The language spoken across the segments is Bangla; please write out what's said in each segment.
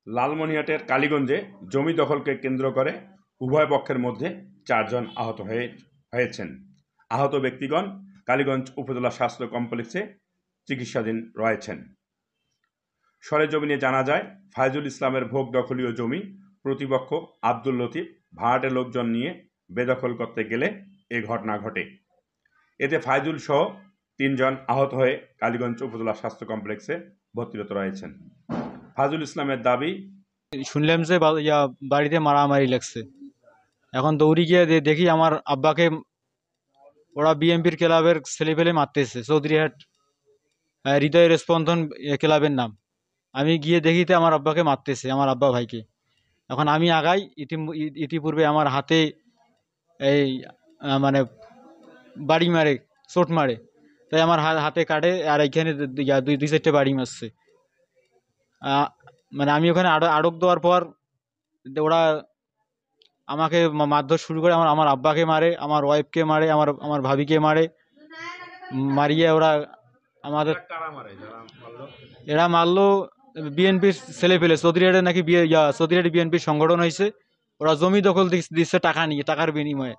লালমনিরহাটের কালীগঞ্জে জমি দখলকে কেন্দ্র করে উভয় পক্ষের মধ্যে 4 জন আহত হয়েছেন। আহত ব্যক্তিগণ কালীগঞ্জ উপজেলা স্বাস্থ্য কমপ্লেক্সে চিকিৎসাধীন রয়েছেন। সরেজমিনে জানা যায়, ফাইজুল ইসলামের ভোগ দখলীয় জমি প্রতিপক্ষ আব্দুল লতিফ ভাড়াটে লোকজন নিয়ে বেদখল করতে গেলে এ ঘটনা ঘটে। এতে ফাইজুল সহ 3 জন আহত হয়ে কালীগঞ্জ উপজেলা স্বাস্থ্য কমপ্লেক্সে ভর্তিরত রয়েছেন। ফাইজুল ইসলামের দাবি, শুনলাম যে বাড়িতে মারামারি লাগছে। এখন দৌড়ি গিয়ে দেখি আমার আব্বাকে ওরা বিএমপির ক্লাবের ছেলে ফেলে মারতেছে। চৌধুরীহাট হৃদয়ের স্পন্দন ক্লাবের নাম। আমি গিয়ে দেখিতে আমার আব্বাকে মারতেছে, আমার আব্বা ভাইকে। এখন আমি আগাই, ইতিপূর্বে আমার হাতে এই মানে বাড়ি মারে, চোট মারে, তাই আমার হাতে কাটে, আর এইখানে দুই চারটে বাড়ি মারছে। মানে আমি ওখানে আটক দেওয়ার পর ওরা আমাকে মারধর শুরু করে। আমার আব্বাকে মারে, আমার ওয়াইফকে মারে, আমার ভাবিকে মারে। মারিয়ে ওরা আমাদের এরা মারলো বিএনপির ছেলে পেলে। চৌধুরীহাটে নাকি চৌধুরীহাটে বিএনপির সংগঠন হয়েছে। ওরা জমি দখল দিচ্ছে টাকা নিয়ে, টাকার বিনিময়ে।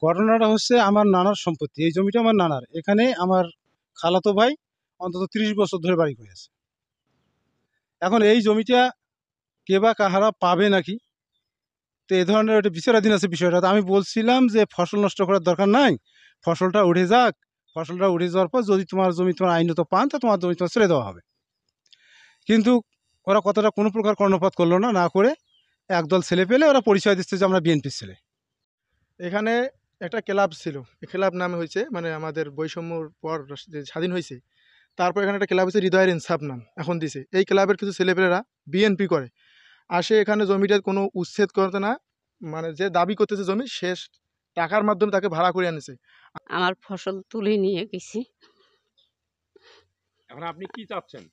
ঘটনাটা হচ্ছে আমার নানার সম্পত্তি। এই জমিটা আমার নানার। এখানে আমার খালাতো ভাই অন্তত 30 বছর ধরে বাড়ি করে আছে। এখন এই জমিটা কে বা কাহারা পাবে নাকি, তো এ ধরনের একটা বিচারাধীন আছে বিষয়টা। তো আমি বলছিলাম যে ফসল নষ্ট করার দরকার নাই, ফসলটা উঠে যাক। ফসলটা উঠে যাওয়ার পর যদি তোমার জমি তোমার আইনত পান, তা তোমার জমি তোমার ছেড়ে দেওয়া হবে। কিন্তু ওরা কতটা কোনো প্রকার কর্ণপাত করলো না, না করে একদল ছেলে পেলে ওরা পরিচয় দিচ্ছে যে আমরা বিএনপির ছেলে। এখানে একটা ক্লাব ছিল, এই ক্লাব নামে হয়েছে, মানে আমাদের বৈষম্যর পর যে স্বাধীন হয়েছে, তারপর এখানে একটা ক্লাব হয়েছে হৃদয়ের ইনসাফ নাম এখন দিছে। এই ক্লাবের কিছু ছেলেপেলেরা বিএনপি করে আসে এখানে জমিটার কোনো উচ্ছেদ করতে না, মানে যে দাবি করতেছে জমি শেষ টাকার মাধ্যমে তাকে ভাড়া করে আনেছে। আমার ফসল তুলে নিয়ে গেছি। এখন আপনি কি চাচ্ছেন?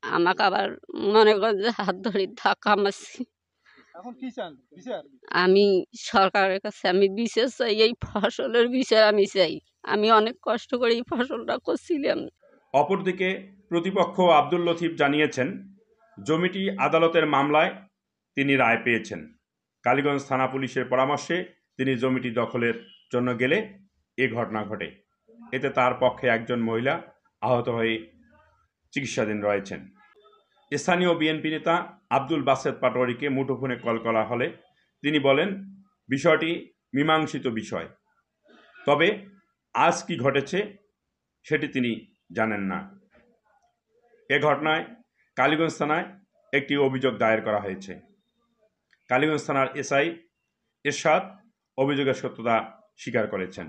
আমাকে আবার মনে করেন যে হাত ধরে ধাক্কা মারছি। এখন কি চান? বিচার? আমি সরকারের কাছে আমি বিচার চাই, এই ফসলের বিচার আমি চাই। আমি অনেক কষ্ট করে এই ফসলটা করছিলাম। অপরদিকে প্রতিপক্ষ আব্দুল লতিফ জানিয়েছেন, জমিটি আদালতের মামলায় তিনি রায় পেয়েছেন। কালীগঞ্জ থানা পুলিশের পরামর্শে তিনি জমিটি দখলের জন্য গেলে এ ঘটনা ঘটে। এতে তার পক্ষে একজন মহিলা আহত হয়ে চিকিৎসাধীন রয়েছেন। স্থানীয় বিএনপি নেতা আব্দুল বাসেত পাটোয়ারিকে মুঠোফোনে কল করা হলে তিনি বলেন, বিষয়টি মীমাংসিত বিষয়, তবে আজ কি ঘটেছে সেটি তিনি জানেন না। এ ঘটনায় কালীগঞ্জ থানায় একটি অভিযোগ দায়ের করা হয়েছে। কালীগঞ্জ থানার এসআই এরশাদ অভিযোগের সত্যতা স্বীকার করেছেন।